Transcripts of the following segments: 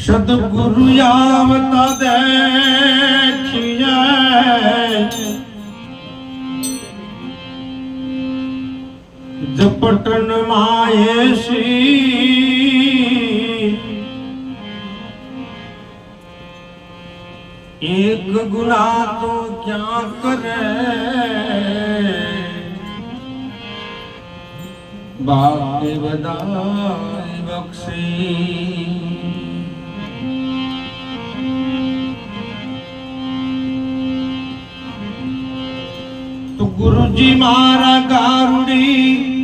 સદગુરુ આવતા દેખીએ જપટન માયેશી એક ગુના તો ક્યાં કરે બાપ બધાય બક્ષી તો ગુરુજી મારા ગારુડી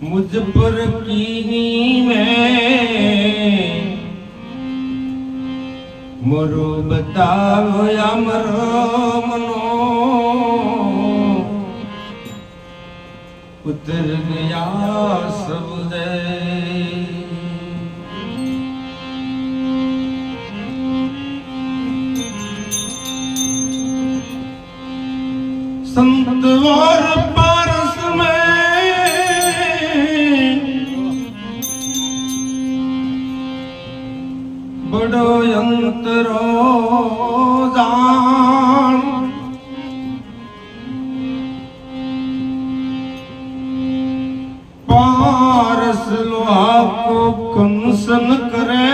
मुझ पर कीनी में मरो बताओ या मरो मनो उतर गया सब दे संत और पारस में बड़ो यंत्रो जान पारस लोहा को कंसन करे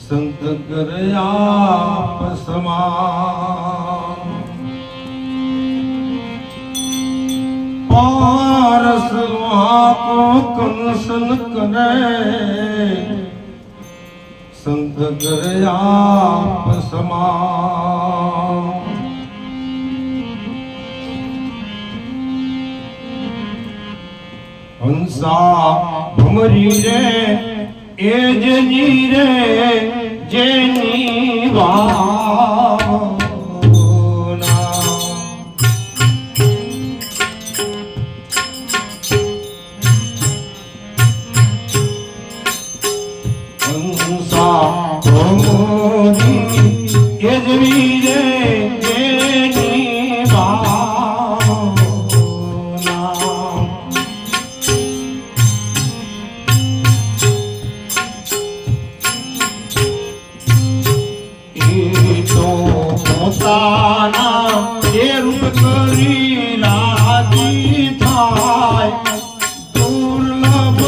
संत करे आप समान पारस लोहा को कंसन करे संत करे आप समान हंसा भमरी रे ए जनी रे जेनी वावना हंसा भमरी ए जनी रे जेनी वावना પોતાના એ રૂપ કરી રાજી થાય દુર્લભ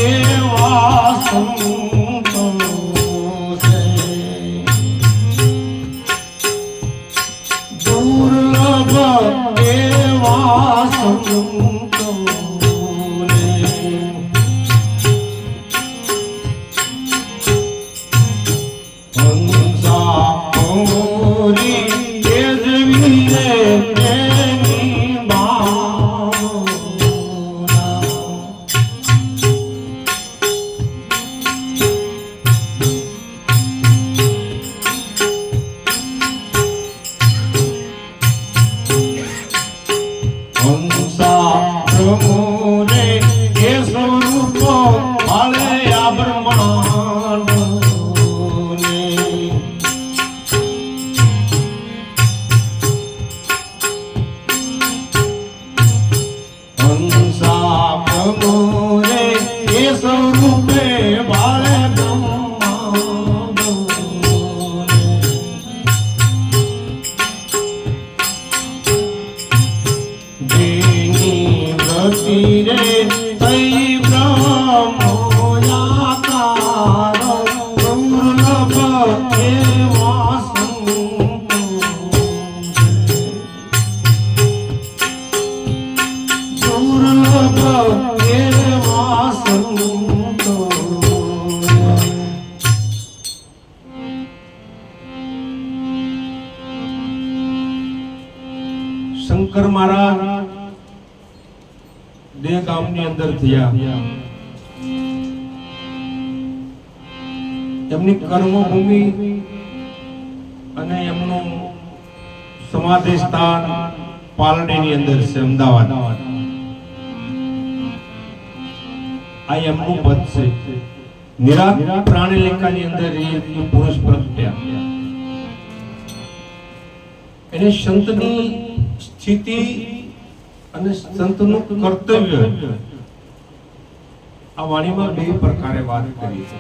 એવા સંતો છે દુર્લભ એવા સંતો શંકર મહારાજ દે ગામની અંદર થયા એમની કર્મભૂમિ અને એમનું સમાધિ સ્થાન પાલડીની અંદર છે અમદાવાદ આ એમનું પદ છે નિરાત પ્રાણીલિકાની અંદર એ પુરુષ પ્રગટ્યા એને સંતની સ્થિતિ અને સંતનું કર્તવ્ય આ વાણીમાં બે પ્રકારે વાત કરી છે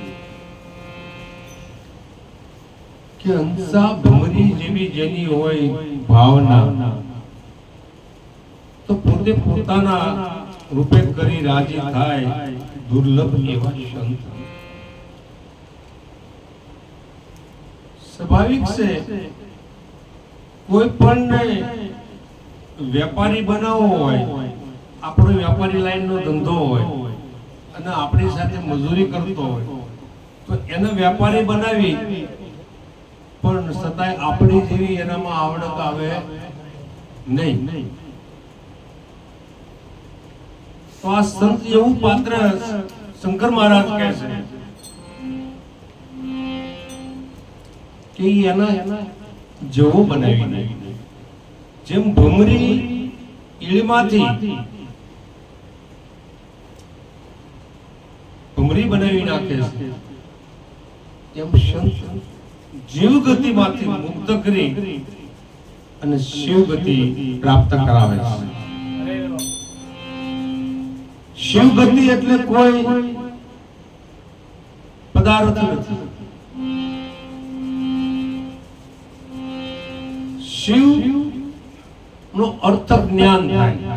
કે હંસા ભમરી જેવી જેની હોય ભાવના તો પોતે પોતાના રૂપે કરી રાજી થાય દુર્લભ એવા સંત. સ્વાભાવિક છે કોઈ પણ વેપારી બનાવવો હોય, આપણો વેપારી લાઈનનો ધંધો હોય અને આપણી સાથે મજૂરી કરતો હોય તો એને વેપારી બનાવી, પણ છતાંય આપણી જેવી એનામાં આવડત આવે નહીં. તો આ સંત એવું પાત્ર શંકર મહારાજ કહે છે કે એના જેવો બનાવી નહીં. જેમ ભમરી ઈળમાંથી ભમરી બનાવી નાખે છે, એમ સંત જીવ ગતિમાંથી મુક્ત કરી અને શિવ ગતિ પ્રાપ્ત કરાવે છે. શિવ ગતિ એટલે કોઈ પદાર્થ નથી. શિવ નો અર્થ જ્ઞાન થાય,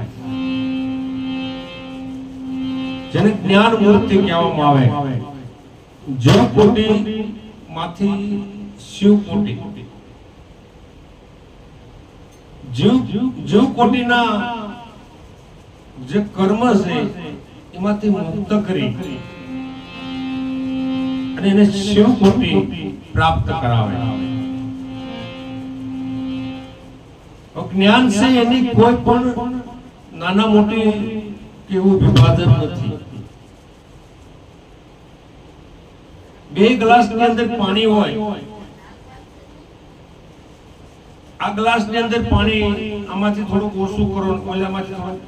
જેને જ્ઞાન મૂર્તિ કહેવામાં આવે. જીવ કોટી માંથી શિવ કોટી, જીવ કોટીના જે કર્મ છે એમાંથી મુક્ત કરી અને એને શિવ કોટી પ્રાપ્ત કરાવે. જ્ઞાન છે એની કોઈ પણ નાના મોટી કેવું વિભાજન નથી. બે ગ્લાસ ની અંદર પાણી હોય, આ ગ્લાસ ની અંદર પાણી આમાંથી થોડુંક ઓછું કરો, ઓલામાંથી થોડુંક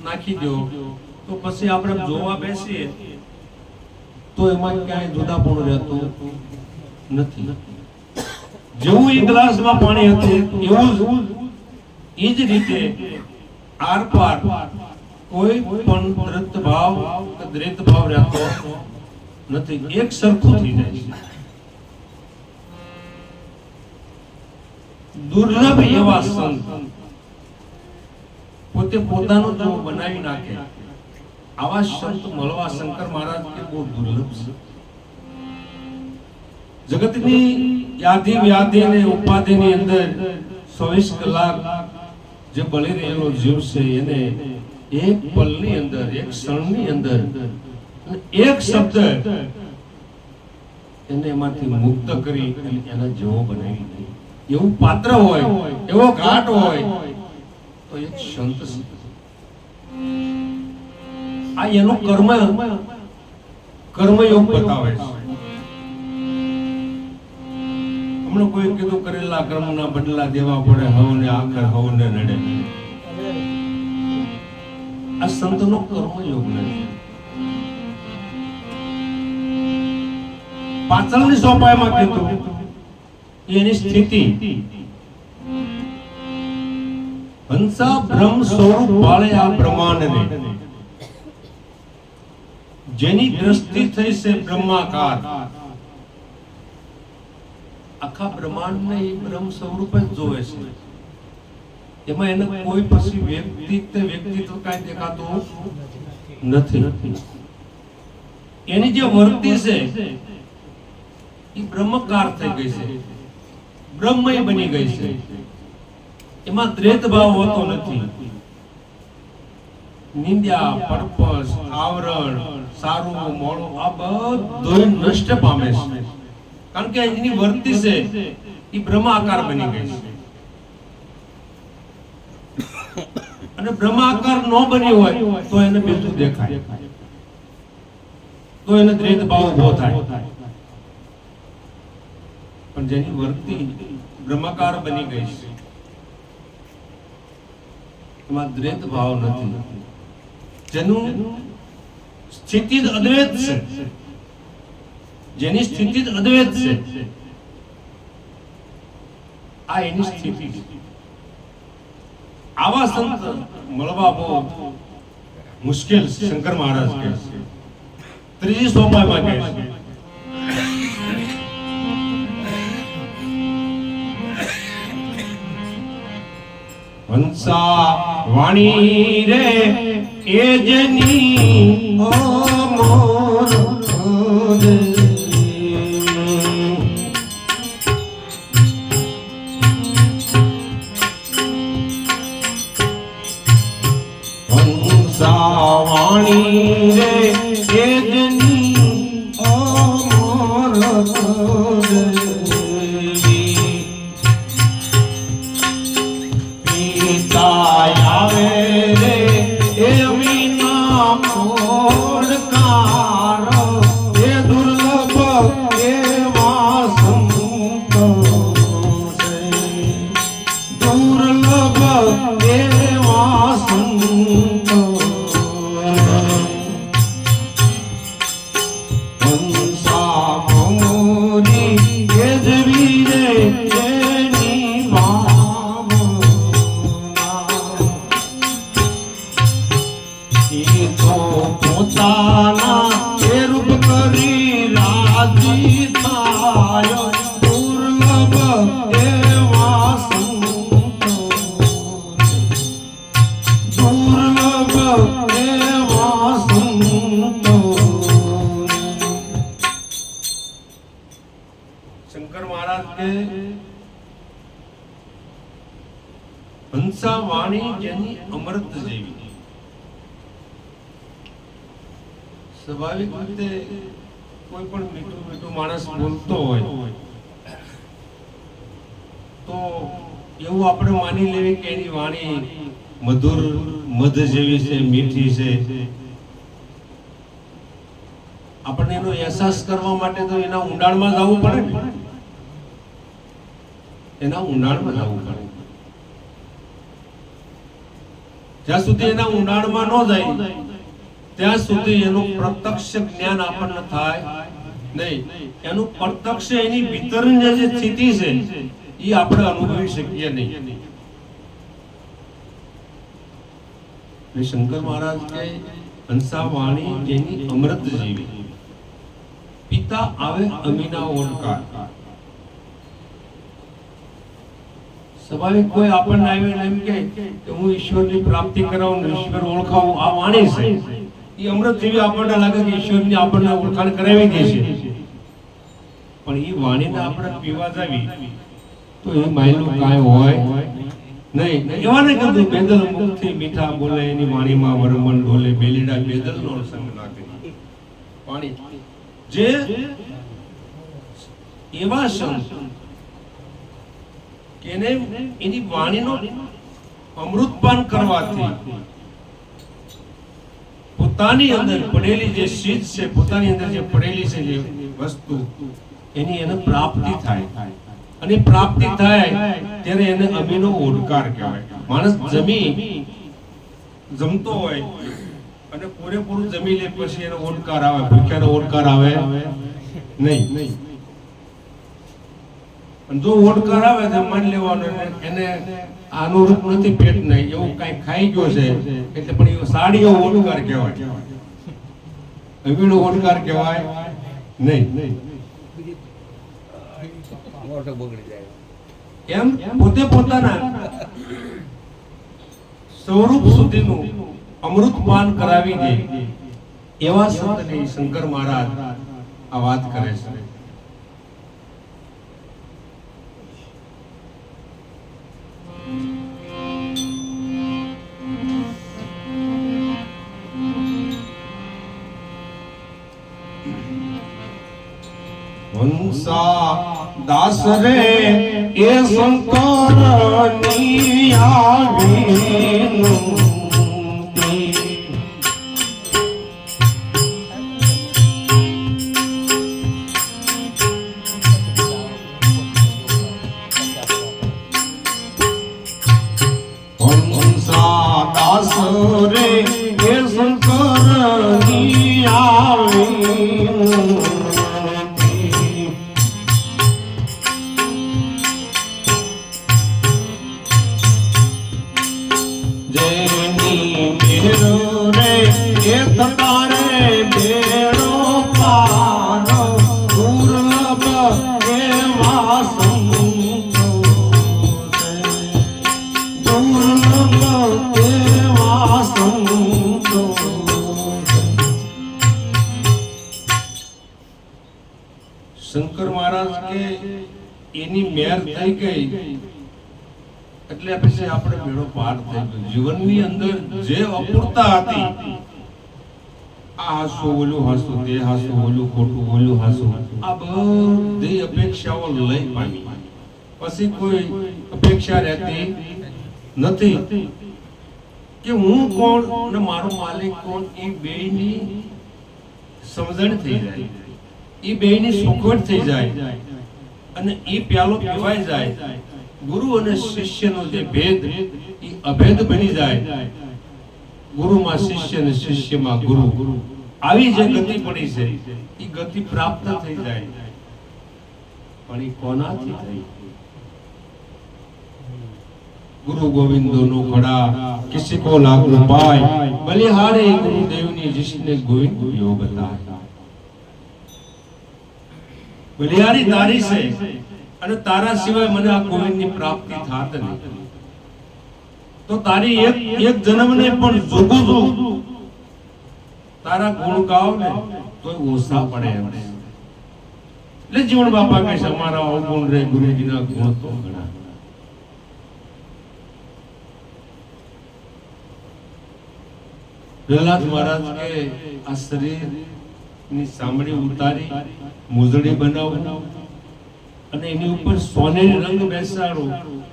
નાખી દો, તો પછી આપણે જોવા બેસીએ તો એમાં ક્યાંય જુદાપણું રહેતું નથી. જેવું એ ગ્લાસમાં પાણી હતું એવું એ જ રીતે આર પાર કોઈ પણ દ્રત ભાવ કે દ્વૈત ભાવ રહેતો નથી, એક સરખું થઈ જાય છે. દુર્લભ એવા સંત પોતે પોતાનું જો બનાવી નાખે, આવા સંત મળવા શંકર મહારાજ કે બહુ દુર્લભ છે. જગતની યાદી વ્યાધિ અને ઉપાધિની અંદર 24 કલાક જે બળી રહેલો જીવ છે એને એક પલની અંદર, એક ક્ષણની અંદર એક શબ્દ એને એમાંથી મુક્ત કરી એના જેવો બનાવી દે. એવું પાત્ર હોય, એવો ઘાટ હોય તો એક સંત છે. આ એનું કર્મયોગ બતાવે છે. હમણાં કોઈ કીધું કરેલા કર્મના બદલા દેવા પડે, હવને આખર હવને નડે. આ સંતનો કર્મયોગ નથી. પાછળની સોપાઈમાં કીધું એની સ્થિતિ હંસા બ્રહ્મ સ્વરૂપ વાળે આ બ્રહ્માંડને જેની દ્રષ્ટિ થઈ છે બ્રહ્માકાર, આખા બ્રહ્માંડને એ બ્રહ્મ સ્વરૂપ જ જોવે છે. એમાં એને કોઈ પછી વ્યક્તિત્વ કાંઈ દેખાતું નથી. એની જે વર્તી છે એ બ્રહ્મકાર થઈ ગઈ છે, બ્રહ્મય બની ગઈ છે. એમાં દ્વૈત ભાવ હોતો નથી. નિંદ્યા, પર્પસ, આવરણ, સારું મોડું આ બધું નષ્ટ પામે છે. કારણ કે એની વર્તી છે એ બ્રહ્માકાર બની ગઈ છે. અને બ્રહ્માકાર ન બની હોય તો એને બીજું દેખાય, તો એને દ્વૈત ભાવ ઉભો થાય. પણ જેની વર્તી બ્રહ્માકાર બની ગઈ છે એમાં દ્વૈત ભાવ નથી. જેનું સ્થિતિ અદ્વૈત છે, જેની સ્થિતિ અદ્વૈત છે, આ એની સ્થિતિ છે. આવા સંત મળવા બહુ મુશ્કેલ શંકર મહારાજ કહે છે. ત્રીજી સોપાઈમાં કહે છે હંસા વાણી રે એ જની અમર હંસા વાણી રે એ જની અમર આવે રે એ વિના ઓળકાર એ દુર્લભ એવા સંતો છે દુર્લભ એવા સંતો હંસા મોરી એ જવી રે એની પોતાના એ રૂપ કરી રાજી થાય દુર્લભ એવા સંતો દુર્લભ એવા સંતો શંકર મહારાજ કે હંસા વાણી જેની અમૃત જેવી સ્વાભાવિક રીતે કોઈ પણ મીઠું મીઠું માણસ બોલતો હોય તો એવું આપણે માની લેવી કે એની વાણી મધુર મધ જેવી છે મીઠી છે આપણને એનો અહેસાસ કરવા માટે તો એના ઊંડાણમાં જવું પડે ને એના ઊંડાણમાં જવું પડે જ્યાં સુધી એના ઊંડાણમાં ન જાય ત્યાં સુધી એનું પ્રત્યક્ષ જ્ઞાન આપણને થાય નહીં એનું પ્રત્યક્ષ એની ભીતરની જે સ્થિતિ છે એ આપણે અનુભવી શકીએ નહીં શંકર મહારાજ કે હંસા વાણી જેની અમૃત જેવી પિતા આવે અમીના ઓળકાર સ્વાભાવિક કોઈ આપણને આવીને એમ કે હું ઈશ્વરની પ્રાપ્તિ કરાવું ઈશ્વર ઓળખાવું આ વાણી છે એ અમૃત જેવી આપણને લાગે કે ઈશ્વરની આપણને ઓળખાણ કરાવી દે છે પણ એ વાણીને આપણે પીવા જાવી તો એ માયલું કાંઈ હોય નહીં એવા ને કીધું બેદલ મુખથી મીઠા બોલે એની વાણીમાં વરમન ઢોલે બેલીડા બેદલનો સંગ ના કરી પાણી જે એવા સંત કે એની વાણીનો અમૃતપાન કરવાથી પોતાની અંદર પડેલી જે શીત છે પોતાની અંદર જે પડેલી છે જે વસ્તુ એની એને પ્રાપ્તિ થાય અને પ્રાપ્તિ થાય ત્યારે એને અમીનો ઓડકાર કહેવાય માણસ જમતો હોય અને પૂરેપૂરું જમી લે પછી એનો ઓડકાર આવે ભૂખ્યાનો ઓડકાર આવે નહીં જો ઓડકાર આવે તો માની લેવાનો એને અનુરૂપ નથી પેટ નહીં એવું કઈ ખાઈ ગયો છે એટલે પણ એ સાડીઓ ઓડકાર કહેવાય અમીનો ઓડકાર કહેવાય નહીં એમ પોતે પોતાના સ્વરૂપ સુધીનું અમૃતપાન કરાવી દે એવા સંતની શંકર મહારાજ આ વાત કરે છે હંસા દાસ રે એ શંકરની આવીનું હંસા દાસ રે એ શંકરની આવીનું તારે બેડો કે એની મેર થઈ ગઈ એટલે પછી આપણે બેડો પાર થઈ ગયો. જીવનની અંદર જે અપૂર્ણતા હતી, આ હાસુ ઓલું હાસુ, તે હાસુ ઓલું ખોટું ઓલું હાસુ, આ બધી અપેક્ષાઓ લઈ પામી. પછી કોઈ અપેક્ષા રહેતી નથી કે હું કોણ અને મારો માલિક કોણ. એ બેયની સમજણ થઈ જાય, એ બેયની સુખવટ થઈ જાય અને એ પ્યાલો પીવાઈ જાય. ગુરુ અને શિષ્યનો જે ભેદ એ અભેદ બની જાય. ગુરુમાં શિષ્ય અને શિષ્યમાં ગુરુ, આવી જે ગતિ પડી છે એ ગતિ પ્રાપ્ત થઈ જાય. પણ એ કોનાથી થઈ? गुरु गोविंदो नो खड़ा किसी को लागू पाए, बलिहारे गुरुदेवनी जिसने गोविंद योग बताया. बलिहारी तारी से અને તારા સિવાય મને આ ગોવિંદની પ્રાપ્તિ થાત નહીં. તો તારી એક જન્મને પણ જોગું છું, તારા ગુણ ગાવ ને તો ઓછા પડે એમ. એટલે જીવન બાપા કહે છે અમારા અવગુણ રે ગુરુજીના ગુણ તો ઘણા. પ્રહલાદ મહારાજ કે આ શરીર ની સામડી ઉતારી મોજડી બનાવું અને એની ઉપર સોનેરી રંગ બેસાડો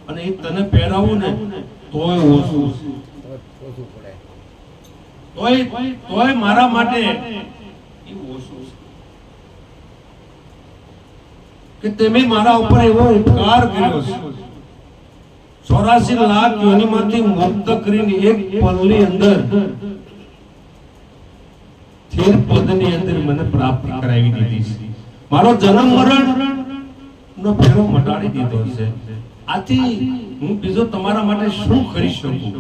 અને એ તને પહેરાવું ને તોય ઓછું પડે, તોય મારા માટે એ ઓછું કે તમે મારા ઉપર એવો ઉપકાર કર્યો છે. 84 લાખ યોનિમાંથી મુક્ત કરીને એક પલની અંદર સ્થિર પદની અંદર મને પ્રાપ્તિ કરાવી દીધી છે. મારો જન્મ મરણ નો ફેરો મટાડી દીધો છે. આથી હું બીજો તમારા માટે શું કરી શકું?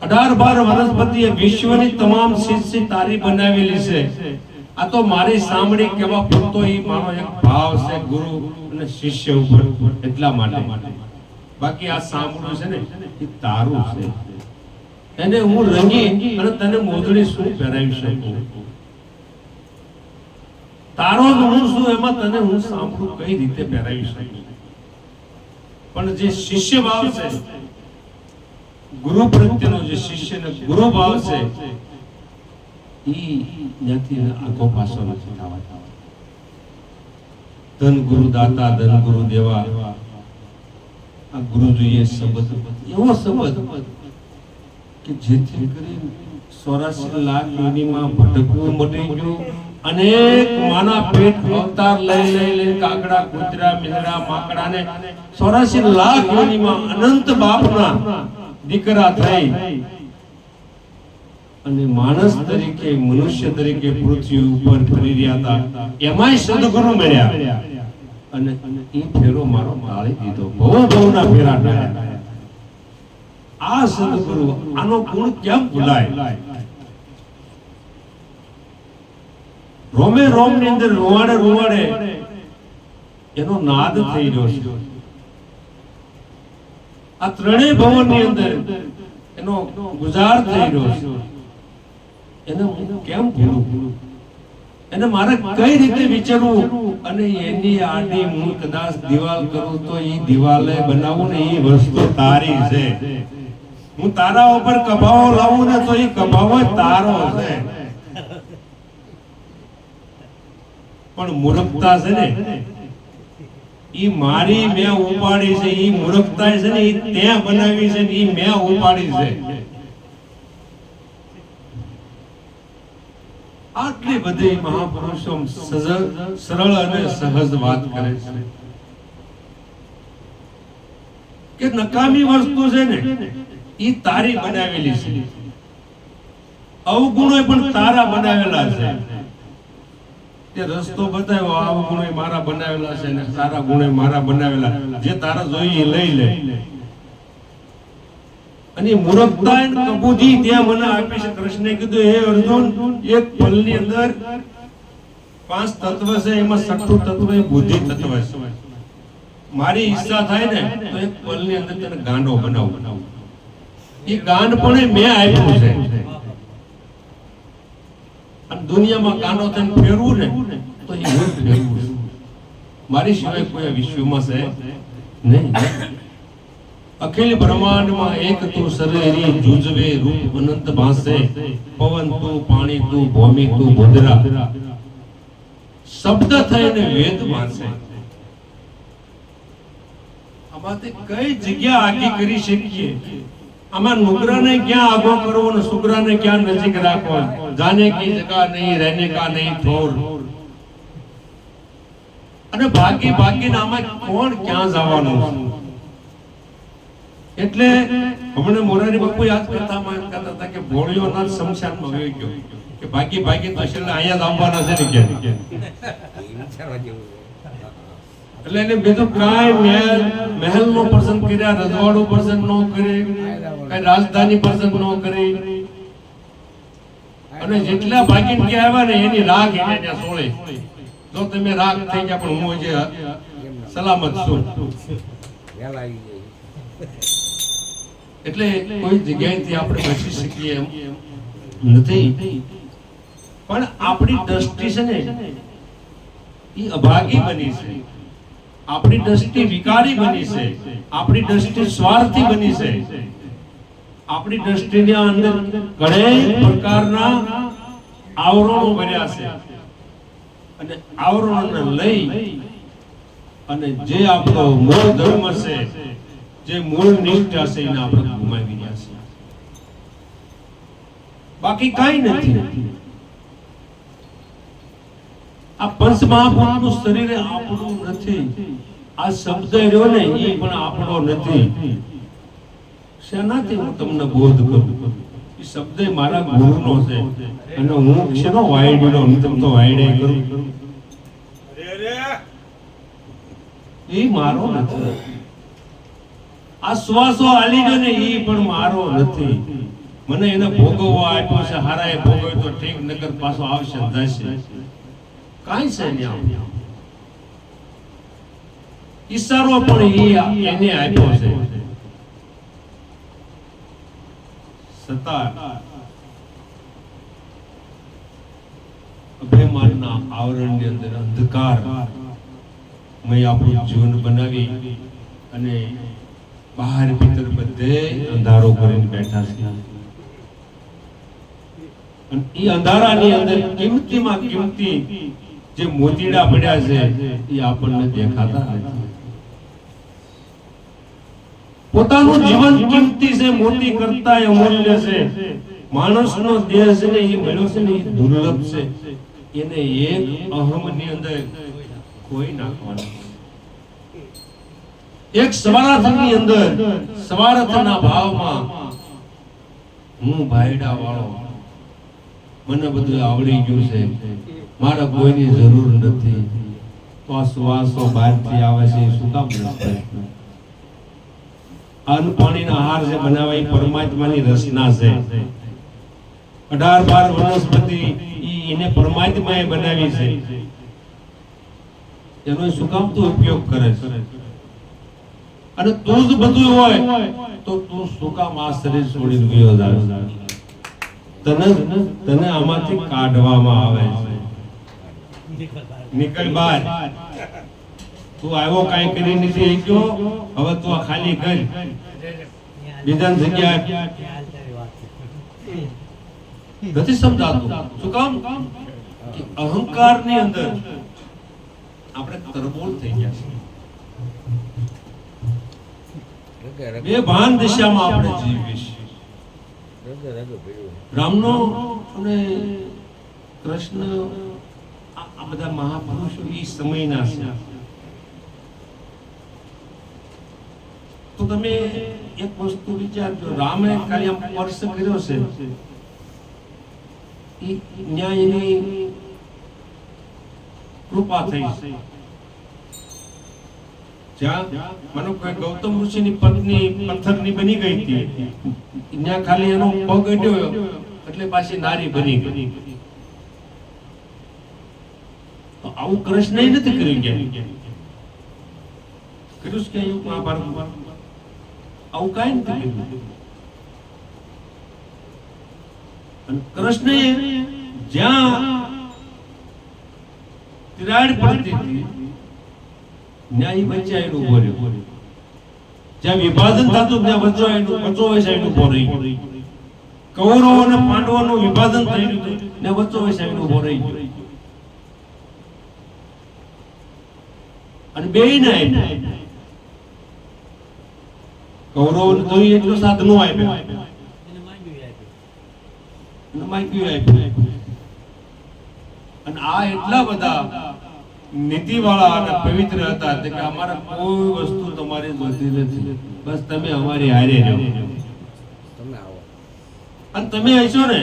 18-12 વનસ્પતિએ વિશ્વની તમામ શિષ્ય તારી બનાવેલી છે. આ તો મારી સાંભળી કેવા પૂરતો એ મારો એક ભાવ છે ગુરુ અને શિષ્ય ઉપર, એટલા માટે. બાકી આ સાંભળું છે ને એ તારું છે. એને હું રંગી અને તને મોજડી શું પહેરાવી શકું? તારો જ હું છું, એમાં તને હું સાંભળું કઈ રીતે પહેરાવી શકું? પણ જે શિષ્ય ભાવ છે, ગુરુ પ્રત્યેનો જે શિષ્યનો ગુરુ ભાવ છે, ઈ નથી આખો પાસો નથી થવા. ધન ગુરુ દાતા ધન ગુરુ દેવા, આ ગુરુ જોઈએ શબ્દ, એવો શબ્દ કે જેથી કરીને 84 લાખ યોનિમાં ભટકવું મટી ગયું. અનેક માના પેટ અવતાર લઈ કાગડા કૂતરા મીંદડા માકડાને 84 લાખ યોનિમાં અનંત બાપના દીકરા થઈ અને માણસ તરીકે મનુષ્ય તરીકે પૃથ્વી ઉપર ફરી રહ્યા હતા. એમાંય સદગુરુ મળ્યા અને એ ફેરો મારો ટાળી દીધો. ભવના ફેરા ટાળ્યા. આ સદગુરુ, આનો ગુણ કેમ ભૂલાય? રોમે રોમ ની અંદર રૂવાડે રૂવાડે એનો નાદ થઈ રહ્યો છે. આ ત્રણેય ભવન ની અંદર એનો ગુજાર થઈ રહ્યો છે. એને હું કેમ ભૂલું? એને મારે કઈ રીતે વિચારવું? અને એની આડી હું કદાચ દિવાલ કરું તો એ દિવાલે બનાવું ને એ વસ્તુ તારી છે. હું તારા ઉપર કભાવો લાવું ને તો એ કભાવો તારો છે. પણ મૂર્ખતા છે ને ઈ મારી મેં ઉપાડી છે. ઈ મૂર્ખતા છે ને ઈ ત્યાં બનાવી છે ને ઈ મેં ઉપાડી છે. આટલી બધી મહાપુરુષો સરળ અને સહજ વાત કરે છે કે નકામી વસ્તુ છે ને ઈ તારી બનાવેલી છે. અવગુણો પણ તારા બનાવેલા છે. તે રસ્તો બતાવ્યો, આ અવગુણો મારા બનાવેલા છે ને સારા ગુણો મારા બનાવેલા, જે તારા જોઈએ લઈ લે. અને મૂર્ખતા અને કબૂજી ત્યાં મને આપી છે. કૃષ્ણે કીધું, હે અર્જુન, એક પલની અંદર 5 તત્વ છે, એમાં છઠ્ઠું તત્વ એ બુદ્ધિ તત્વ છે. મારી ઈચ્છા થાય ને તો એક પલની અંદર તને ગાંડો બનાવું. એ ગાંડ પણ મેં આપ્યું છે. અને દુનિયામાં ગાંડો થઈને ફેરવું ને તો તો એ હું જ ફેરવું છું. મારી સિવાય કોઈ વિશ્વમાં છે નહીં. અખિલ બ્રહ્માંડમાં એક તું શરીરી જુજવે રૂપ અનંત ભાસે, પવન તું, પાણી તું, ભૂમિ તું, ભદ્રા શબ્દ થઈને વેદ વાંચે. આમાંથી કઈ જગ્યા આગી કરી શકીએ? આમાં નુગરાને ક્યાં આગો કરવો ને સુગરાને ક્યાં નજીક રાખવો? જાને કી જગા નહીં, રહેને કા નહીં ઠોર. અને ભાગી ભાગીને આમાં કોણ ક્યાં જવાનું? એટલે હમણાં મોરારી બાપુ યાદ કરતા હતા કે ભોળિયો ના શમશાનમાં વહી ગયો, કે ભાગી ભાગી તો છેલ્લે અહીંયા જ આવવાના છે ને કે. એટલે એને બીજું કાંઈ મહેલ નો પસંદ કર્યા, રજવાડું પસંદ ન કરે, કઈ રાજધાની પસંદ ન કરી, અને જેટલા ભાગીને કે આવ્યા ને એની રાગ એને ત્યાં સોળે. જો તમે રાગ થઈ ગયા પણ હું જે સલામત છું. એટલે કોઈ જગ્યાએથી આપણે બચી શકીએ એમ નથી. પણ આપણી દ્રષ્ટિ છે ને એ અભાગી બની છે, આપણી દ્રષ્ટિ વિકારી બની છે, આપણી દ્રષ્ટિ સ્વાર્થી બની છે. આપણી દ્રષ્ટિની અંદર ઘણા પ્રકારના આવરણો ભર્યા છે, અને આવરણોને લઈ અને જે આપણો મૂળ ધર્મ છે, જે મૂળ નિષ્ઠા છે, એને આપણે ગુમાવી રહ્યા છીએ. બાકી કાંઈ નથી. આ પંચ મહાભૂતનું શરીર આપણું નથી. આ શબ્દ રહ્યો ને એ પણ આપણો નથી. શેનાથી હું તમને બોધ કરું? એ શબ્દ મારા ગુરુનો છે, અને હું શેનો વાયડીનો હું તો વાયડે કરું. એ મારો નથી. આ શ્વાસો આલી ગયો ને એ પણ મારો નથી. મને એને ભોગવવા આપ્યો છે. હારાએ ભોગવ્યો તો ઠીક, નગર પાછો આવશે જશે. કાંઈ છે નહીં. ઈશારો પણ એને આપ્યો છે. છતાં અભિમાનના આવરણની અંદર અંધકાર મેં આપણું જીવન બનાવી અને બહાર ભીતર બધે અંધારો કરીને બેઠા છે. અને એ અંધારાની અંદર કિંમતીમાં કિંમતી જે મોતીડા પડ્યા છે એ આપણને દેખાતા નથી. પોતાનું જીવન કિંમતી છે, મોતી કરતા અમૂલ્ય છે. માણસનો દેહ છે ને એ મળ્યો છે ને એ દુર્લભ છે. એને એક અહમની અંદર કોઈ નાખવાનું. એક સ્વાર્થની અંદર, સ્વાર્થના ભાવમાં હું ભાઈડા વાળો, મને બધું આવડી ગયું છે, મારા કોઈની જરૂર નથી. તો આ શ્વાસો બહારથી આવે છે શું કામ નથી? અન્ન પાણીના આહાર જે બનાવે એ પરમાત્માની રચના છે. 18-12 વનસ્પતિ એને પરમાત્માએ બનાવી છે. એનો શું કામ તું ઉપયોગ કરે છે? અને તું જ બધું હોય તો તું શું કામ આ શરીર છોડીને ગયો જાય? તને આમાંથી કાઢવામાં આવે છે. નીકળ બહાર. તું આવ્યો કાંઈ કરી નથી ગયો, હવે તું આ ખાલી કર, બીજા જગ્યા નથી સમજાતું. શું કામ? અહંકાર ની અંદર આપણે તરબોળ થઈ ગયા છે. બે ભાન દિશામાં આપણે જીવીએ છીએ. રામનો અને કૃષ્ણ આ બધા મહાપુરુષો એ સમયના છે. તો તમે એક વસ્તુ વિચારજો, રામે ખાલી આમ સ્પર્શ કર્યો છે, ન્યાયની કૃપા થઈ છે. જ્યાં માનો કોઈ ગૌતમ ઋષિની પત્ની પથ્થરની બની ગઈ હતી, ત્યાં ખાલી એનો પગ અડ્યો એટલે પાછી નારી બની ગઈ. તો આવું કૃષ્ણએ નથી કર્યું. કર્યું કે મહાભારતમાં આવું કાંઈ નથી કર્યું. અને કૃષ્ણએ જ્યાં તિરાડ પડતી હતી ન્યાય વચ્ચે આવીને ઉભો રહ્યો. જ્યાં વિભાજન થતું ત્યાં વચ્ચો વયસ આવીને ઉભો રહી. કૌરવો અને પાંડવોનું વિભાજન થઈ ગયું ને વચ્ચો વયસ આવીને ઉભો રહી ગયો. અને બેયને આપ્યા. કૌરવોને જોઈએ એટલો સાધનો આપ્યા અને માંગ્યું આપ્યું. અને આ એટલા બધા નીતિવાળા અને પવિત્ર હતા કે અમારે કોઈ વસ્તુ તમારી જોતી નથી, બસ તમે અમારી હારે રહો, અને તમે હશો ને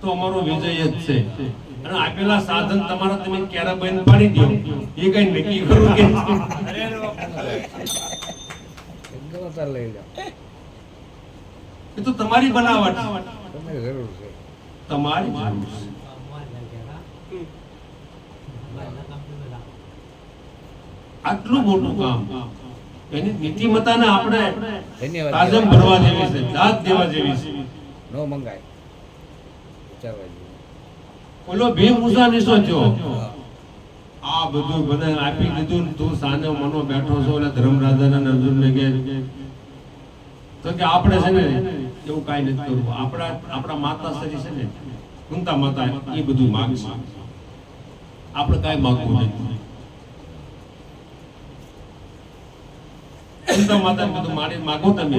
તો અમારો વિજય જ છે. અને આપેલા સાધન તમારા તમે ક્યારે બંધ પાડી દો એ કઈ નક્કી કરું કે એ તો તમારી બનાવટ, તમારી જરૂર છે. આટલું મોટું કામ એની નીતિમત્તાને આપણે તાજમ ભરવા જેવી છે, દાદ દેવા જેવી છે. નો મંગાય વિચારવા જેવું. ઓલો ભીમ મૂસા નિસો થયો, આ બધું બધાને આપી દીધું, તું સાને મનો બેઠો છો એટલે ધર્મરાજા ને અર્જુન ને કે તો કે આપણે છે ને એવું કાઈ નથી કરવું. આપણા માતા શ્રી છે ને કુંતા માતા એ બધું માંગશે, આપણે કાઈ માંગવું નથી. કુંતા માતા બધું માગો તમે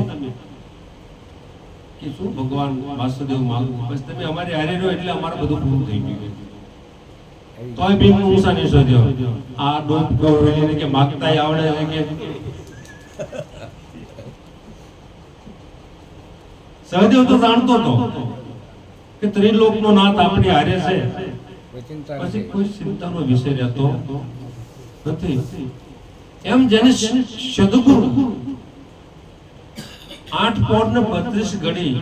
કે શું ભગવાન વાસુદેવ માંગુ, બસ તમે અમારી હારે રહો એટલે અમારું બધું પૂરું થઈ ગયું. તોય ભીમ મૂસા નહીં શોધ્યો. આ ડોપ ગોળીને કે માગતાય આવડે છે કે સહદેવ તો જાણતો હતો કે ત્રિલોકનો નાથ આપણી હારે છે, પછી કોઈ ચિંતાનો વિષય રહેતો નથી. એમ જેને સદગુરુ 8 પોર ને 32 ઘડી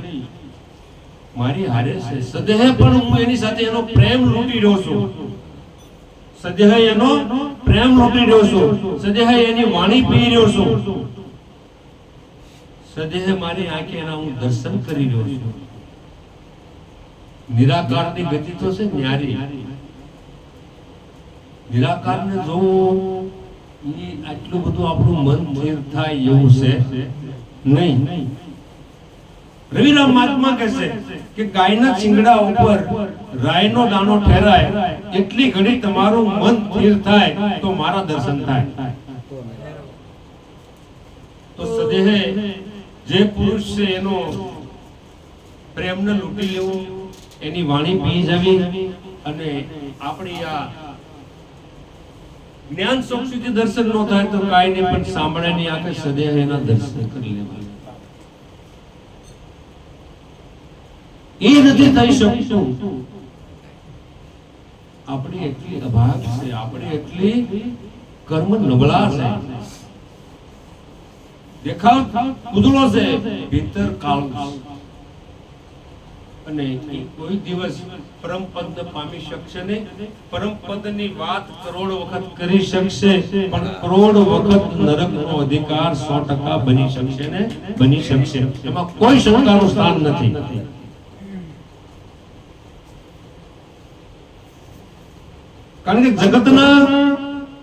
મારી હારે છે, સદેહ પણ હું એની સાથે એનો પ્રેમ લૂંટી રહ્યો છું, સદેહ એનો પ્રેમ લૂંટી રહ્યો છું, સદેહ એની વાણી પી રહ્યો છું, સદેહ મારી આંખે એના હું દર્શન કરી રહ્યો છું. નિરાકારની ગતિ તો છે ન્યારી. નિરાકારને જોવું એ આટલું બધું આપણું મન સ્થિર થાય એવું છે નહીં. રવિરામ મહાત્મા કહે છે કે ગાયના શિંગડા ઉપર રાયનો દાણો ઠેરાય એટલી ઘડી તમારું મન સ્થિર થાય તો મારા દર્શન થાય. તો સદેહે જે પુરુષ છે એનો પ્રેમને લૂંટી લેવો, એની વાણી પી જવી, અને આપણી આ જ્ઞાન ચક્ષુથી દર્શન ન થાય તો કાઈ નહીં, પણ સાંભળ્યાની આંખે સદેહ એના દર્શન કરી લેવા. એ નથી થઈ શકતું. આપણી એટલી અભાગ છે, આપણે એટલી કર્મ નબળા છે. દેખાવ કુદળો છે, ભીતર કાળ, અને કોઈ દિવસ પરમ પદ પામી શકશે નહીં. પરમ પદની વાત કરોડ વખત કરી શકશે, પણ કરોડ વખત નરકનો અધિકાર 100% બની શકશે ને બની શકશે, એમાં કોઈ શંકાનું સ્થાન નથી. કારણ કે જગતના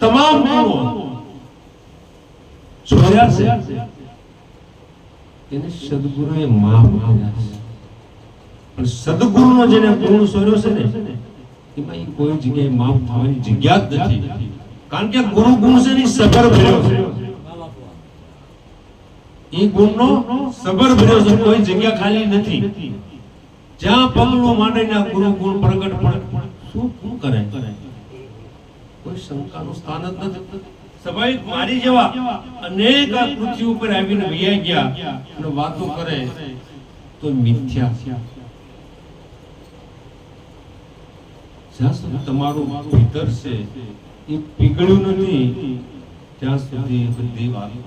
તમામ ગુણો છોડ્યા છે, એને સદગુરુએ માફ કર્યા છે. પણ સદગુરુનો જેને ગુણ છોડ્યો છે ને એમાં કોઈ જગ્યાએ માફ થવાની જગ્યા જ નથી. કારણ કે ગુરુ ગુણ છે ને સબર ભર્યો છે, એ ગુણનો સબર ભર્યો છે, કોઈ જગ્યા ખાલી નથી. જ્યાં પગલું માંડીને ગુરુ ગુણ પ્રગટ પણ શું કરે, કોઈ શંકાનું સ્થાન જ નથી. સ્વાભાવિક મારી જેવા અનેક આ પૃથ્વી ઉપર આવીને વૈયા ગયા અને વાતો કરે તો મિથ્યા. જ્યાં સુધી તમારું ભીતર છે એ પીગળ્યું નથી ત્યાં સુધી બધી વાતો,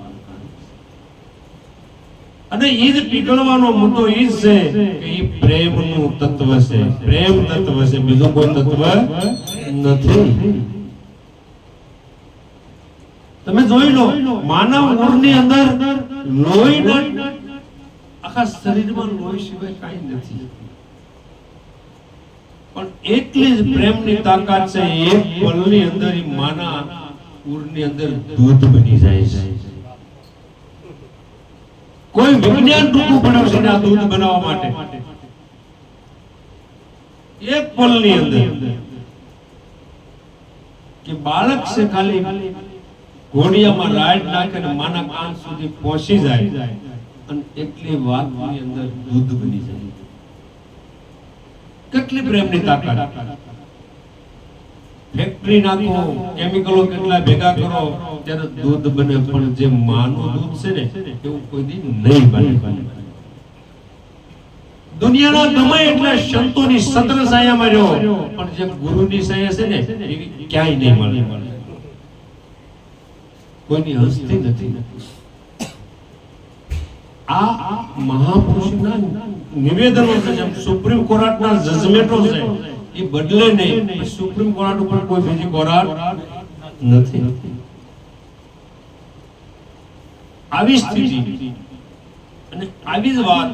અને એ જ પીગળવાનો મુદ્દો એ જ છે કે એ પ્રેમનું તત્વ છે, પ્રેમ તત્વ છે, બીજું કોઈ તત્વ નથી. તમે જોઈ લો, માનવ મૂળની અંદર લોહીના આખા શરીરમાં લોહી સિવાય કાંઈ નથી. પણ એટલી જ પ્રેમની તાકાત છે, એક પલની અંદર ઈ માના ઉરની અંદર દૂધ બની જાય છે. કોઈ વિજ્ઞાન ટૂંકું પડ્યું છે આ દૂધ બનાવવા માટે. એક પલની અંદર કે બાળક છે ખાલી ઘોડિયામાં રાઈડ નાખે ને માના કાન સુધી પહોંચી જાય અને એટલી વાતની અંદર દૂધ બની જાય. કેટલી પ્રેમની તાકાત. ફેક્ટરી નાખો, કેમિકલો કેટલા ભેગા કરો ત્યારે દૂધ બને, પણ જે માનું દૂધ છે ને એવું કોઈ દી નહીં બને. દુનિયાના ગમે એટલા સંતોની સત્ર સાયામાં રહ્યો, પણ જે ગુરુની સાયા છે ને એવી ક્યાંય નહીં મળે. કોઈની હસ્તી નથી. આ મહાપુરુષના નિવેદનો છે, જેમ સુપ્રીમ કોર્ટના જજમેન્ટો છે એ બદલે નહીં. સુપ્રીમ કોર્ટ ઉપર કોઈ બીજી કોર્ટ નથી. આવી સ્થિતિ અને આવી જ વાત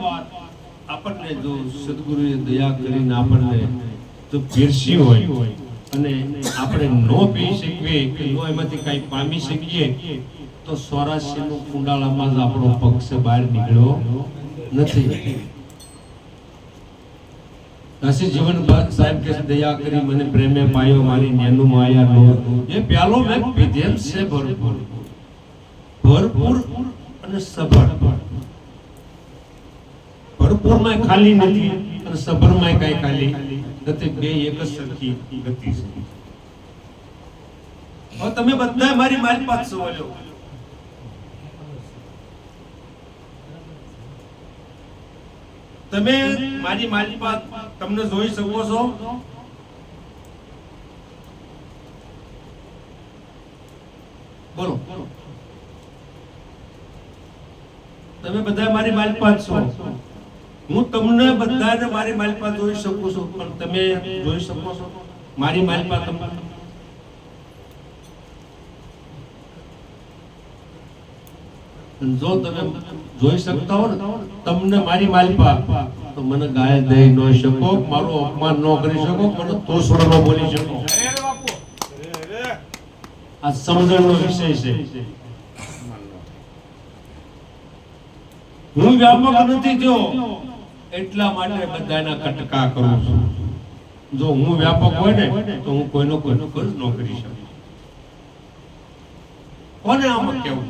આપણને જો સદગુરુએ દયા કરીને આપણને જો પીરસી હોય અને આપણે નો પી શકીએ કે નો એમાંથી કઈ પામી શકીએ તો 84 નું કુંડાળામાં જ આપણો પક્ષ બહાર નીકળ્યો નથી. દાસી જીવન સાહેબ કે દયા કરી મને પ્રેમે પાયો મારી નેનું માયા નો એ પ્યાલો મેં પીધેલ છે ભરપૂર ભરપૂર અને સભર. ભરપૂર માં ખાલી નથી અને સભર માં કઈ ખાલી નથી. બે એક જ સરખી ગતિ છે. હવે તમે બધા મારી માલપાત છો. તમે મારી માલપાત તમને જોઈ શકો છો. બોલો, તમે બધા મારી માલપાત છો. હું તમને બધાને મારી માલપાત જોઈ શકું છું, પણ તમે જોઈ શકો છો મારી માલપાત? જો તમે જોઈ શકતા હો ને તમને મારી માલપાત, તો મને ગાય દઈ ન શકો, મારું અપમાન ન કરી શકો, મને તોછડો ન બોલી શકો. આ સમજણનો વિષય છે. હું વ્યાપક નથી થયો એટલા માટે બધાના કટકા કરું છું. જો હું વ્યાપક હોય ને તો હું કોઈનો ખર્ચ ન કરી શકું. કોને આમાં કેવું?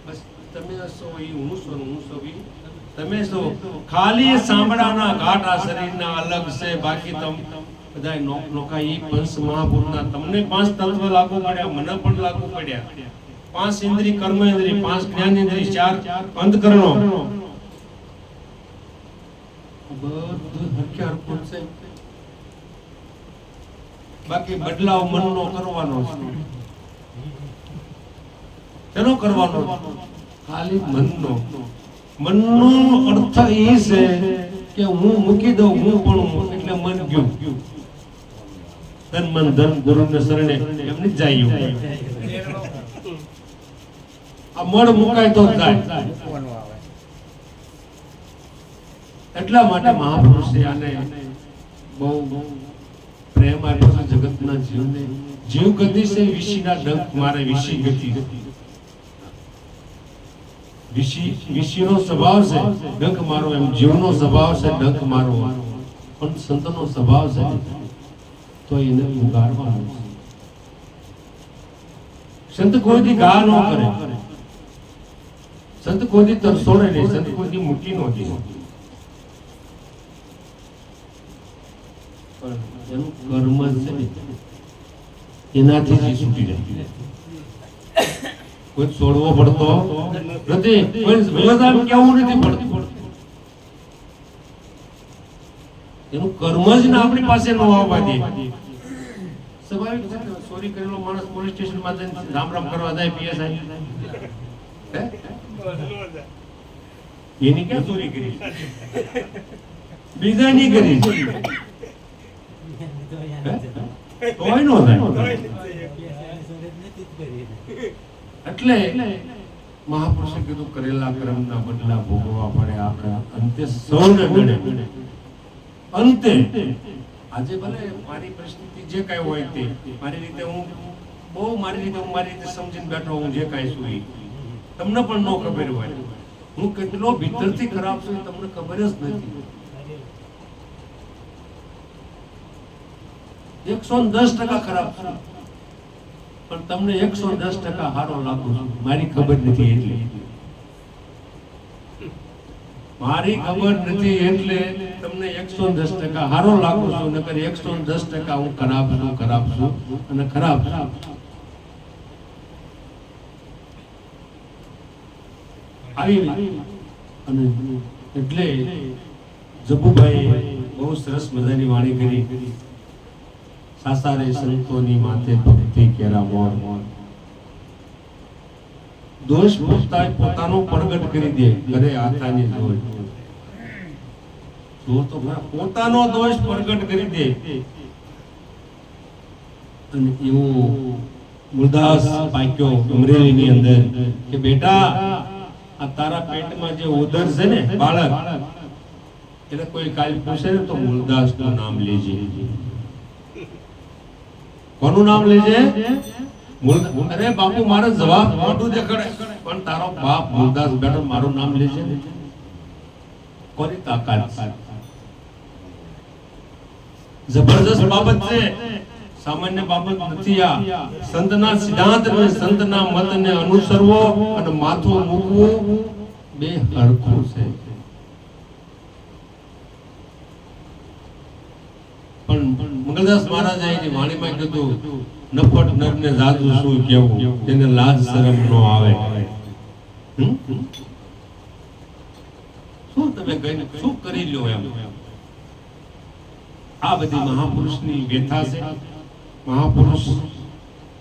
બસ તમે છો ઈ હું છું, હું છું ઈ તમે છો. ખાલી સાંભળાના ઘાટ આ શરીરના અલગ છે, બાકી તમ બધા નોકા ઈ પંચ મહાભૂતના તમને 5 તત્વ લાગુ પડ્યા, મને પણ લાગુ પડ્યા. 5 ઇન્દ્રિય કર્મ ઇન્દ્રિય, 5 જ્ઞાન ઇન્દ્રિય, 4 અંતકરણો, બધું હથિયાર કોણ છે. બાકી બદલાવ મનનો કરવાનો છે. તેનો કરવાનો ખાલી મનનો. મનનો અર્થ એ છે કે હું મૂકી દઉં, હું પણ એટલે મન ગયું. તન મન ધન ગુરુને શરણે એમની જાય. આ મળ મુકાય તો જાય. એટલા માટે મહાપુરુષે આને બહુ પ્રેમ આપ્યો છે જગતના જીવને. જીવ ગતિ છે વિશીના ડંક મારે વિશી ગતિ. વિશીનો સ્વભાવ છે ડંક મારો, એમ જીવનો સ્વભાવ છે ડંક મારો. પણ સંતનો સ્વભાવ છે તો એને પુકારવાનો છે. સંત કોઈથી ઘા ન કરે, સંત કોઈથી તરસોડે નહીં, સંત કોઈથી મૂકી નહોતી. એનું કર્મ છે ને એનાથી જ છૂટી જાય. કોઈ છોડવો પડતો નથી, કોઈ વિરોધામ કેવું નથી પડતું. એનું કર્મ જ ને આપણી પાસે ન આવવા દે. સ્વાભાવિક છે ને, ચોરી કરેલો માણસ પોલીસ સ્ટેશન માં જઈને રામ રામ કરવા જાય પીએસઆઈ, એની ક્યાં ચોરી કરી? બીજાની કરી. કોઈ નો થાય. એટલે મહાપુરુષે કીધું કરેલા કર્મના બદલા ભોગવવા પડે આપણે અંતે સૌને મળે. અંતે આજે ભલે મારી પરિસ્થિતિ જે કાંઈ હોય તે મારી રીતે હું મારી રીતે સમજીને બેઠો હું જે કાંઈ છું એ તમને પણ ન ખબર હોય હું કેટલો ભીતરથી ખરાબ છું એ તમને ખબર જ નથી. 110% ખરાબ છું પણ તમને 110% હારો લાગુ છું. મારી ખબર નથી એટલે તમને 110% હારો લાગુ છું, નકર 110% હું ખરાબ છું અને ખરાબ છું. આવી અને એટલે જબુભાઈ બહુ સરસ મજાની વાણી કરી. સાસારે સંતોની માથે ભક્તિ કેરા મોર દોષ પોતાનો પ્રગટ કરી દે ઘરે આથાની જોઈ જો તો પોતાનો દોષ પ્રગટ કરી દે. અને એવું મુરદાસ પાક્યો અમરેલીની અંદર કે બેટા આ તારા પેટમાં જે ઉદર છે ને બાળક એટલે કોઈ કાલ પૂછે ને તો મુરદાસ નું નામ લેજે. કોનું નામ લેજે? અરે બાપુ મારો જવાબ મોટું દેખાડે પણ તારો બાપ મુરદાસ બેટો મારું નામ લેજે ને. કોની તાકાત? જબરદસ્ત બાબત છે, સામાન્ય બાબત નથી. આ સંતના સિદ્ધાંત અને સંતના મતને અનુસરવો અને માથું મૂકવું બે હરખું છે. પણ મંગલદાસ મહારાજે એની વાણીમાં કીધું નફટ નરને જાદુ શું કહેવું તેને લાજ શરમ નો આવે. શું તમે કહીને શું કરી લ્યો એમ. આ બધી મહાપુરુષની વ્યથા છે. મહાપુરુષ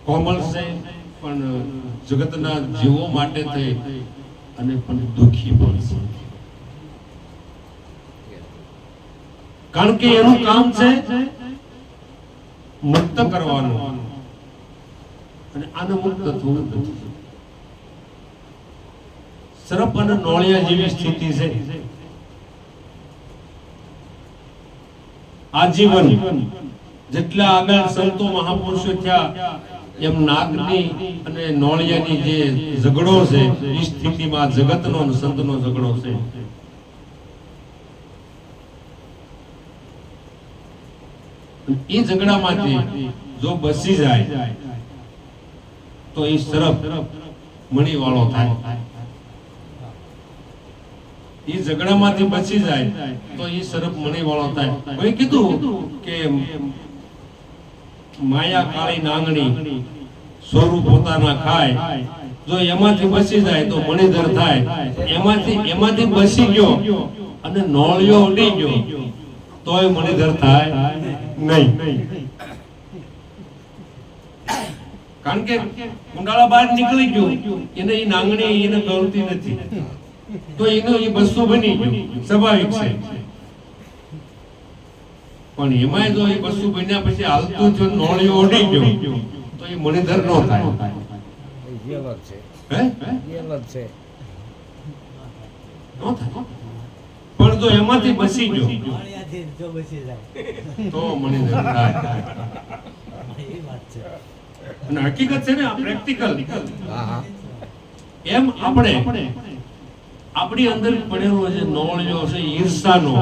કોમળ છે પણ જગતના જીવો માટે થઈ અને પણ દુખી પણ છે. કારણ કે એનું કામ છે મુક્ત કરવાનું અને આને મુક્ત થવું નથી. સર્પ અને નોળિયા જેવી સ્થિતિ છે. આજીવન જેટલા આગળ સંતો મહાપુરુષો થયા એમ નાગની અને નોળિયાની જે ઝઘડો છે એ સ્થિતિમાં જગતનો અને સંતનો ઝઘડો છે. એ ઝઘડામાંથી જો બસી જાય તો એ સર્પ મણી વાળો થાય. એ ઝઘડામાંથી બચી જાય તો એ સર્પ મણી વાળો થાય. કોઈ કીધું કે માયા કાળી નાંગણી સોરું પોતાના ખાય, જો એમાંથી બચી જાય તો મણીધર થાય. એમાંથી બચી ગયો અને નોળિયો ઉડી ગયો તોય મણીધર થાય નહીં. કારણ કે કુંડાળા બહાર નીકળી ગયો એને એ નાંગણી એને ગળતી નથી તો એનું એ વસ્તુ બની ગયું, સ્વાભાવિક છે. પણ એમાં જો એ વસ્તુ બન્યા પછી હાલતું જો નોળિયો ઉડી ગયો તો એ મણીધર નો થાય. પણ જો એમાંથી બચી ગયો તો મણીધર થાય. અને હકીકત છે ને આ પ્રેક્ટિકલ. એમ આપણે આપણી અંદર પડેલો જે નોળિયો છે ઈર્ષાનો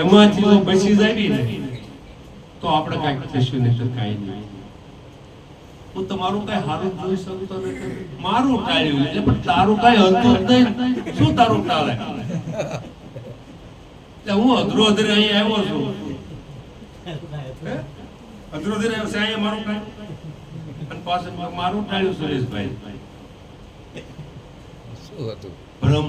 એમાંથી જો બચી જાય ને તો આપણે કઈક થશું નહીં તો કઈ નહીં. હું તમારું કઈ હારું જોઈ શકતો નથી, મારું ટાળ્યું એટલે પણ તારું કઈ હતું જ નહીં. શું તારું ટાળે? એટલે હું અધરો અધરે અહીં આવ્યો છું. અધરો અધરે આવ્યો છે અહીંયા મારું કઈ અને પાછળ મારું ટાળ્યું સુરેશભાઈ. શું હતું? ભ્રમ.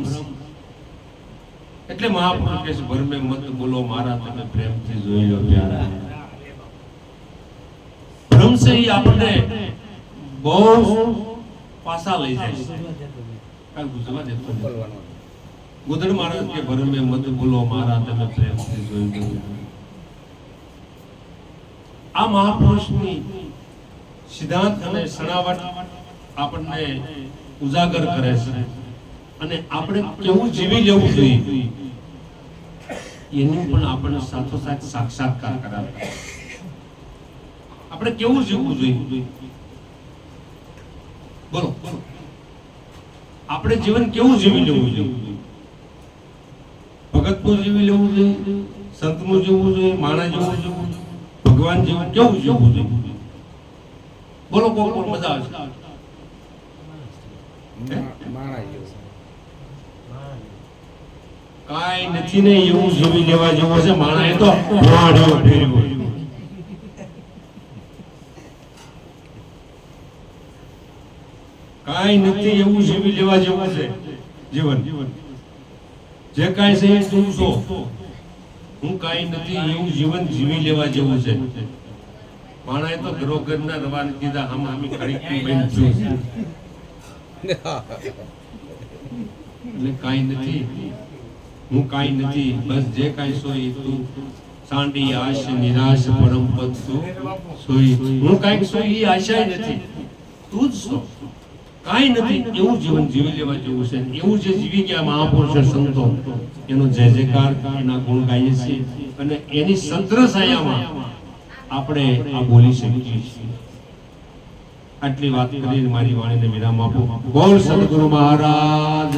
એટલે મહાપુરુષ કહે છે ભરમે મત બોલો મારા તમે પ્રેમથી જોઈ લો પ્યારા. ભ્રમ છે એ આપણને બહુ પાછા લઈ જાય છે. કાંઈ ગુજવા દેતો નથી. ગુદડ મહારાજ કે ભરમે મત બોલો મારા તમે પ્રેમથી જોઈ લો. આ મહાપુરુષની સિદ્ધાંત અને સણાવટ આપણને ઉજાગર કરે છે અને આપણે કેવું જીવી લેવું જોઈએ એની પણ આપણને સાથોસાથ સાક્ષાત્કાર કરાવતા. આપણે કેવું જીવવું જોઈએ? બોલો, આપણે જીવન કેવું જીવી લેવું જોઈએ? ભગતનું જીવી લેવું જોઈએ, સંતનું જીવવું જોઈએ, માણા જેવું જીવવું જોઈએ, ભગવાન જેવું કેવું જીવવું જોઈએ? બોલો, કોણ મજા આવશે? માણા જેવું. કાંઈ નથી ને એવું જીવી લેવા જેવું છે. માણા એ તો વાડ્યો ફેરવ્યો. કાંઈ નથી એવું જીવી લેવા જેવું છે જીવન. જે કાંઈ છે એ તું છો, હું કાંઈ નથી એવું જીવન જીવી લેવા જેવું છે. માણાએ તો ઘરો ઘરના રવાને કીધા, આમ આમી ખડી બેન છું એટલે કાંઈ નથી, હું કાંઈ નથી, બસ જે કાંઈ સોઈ તું. સાંડી આશ નિરાશ પરમ પદ તું સોઈ. હું કાંઈક સોઈ એ આશાય નથી, તું જ છો. કાંઈ નથી એવું જીવન જીવી લેવા જેવું છે. એવું જે જીવી ગયા મહાપુરુષો સંતો, એનો જય જયકાર, એના ગુણ ગાઈએ છીએ અને એની સંત્ર છાયામાં આપણે આ બોલી શકીએ છીએ. આટલી વાત કરીને મારી વાણીને વિરામ આપો. બોલ સદગુરુ મહારાજ.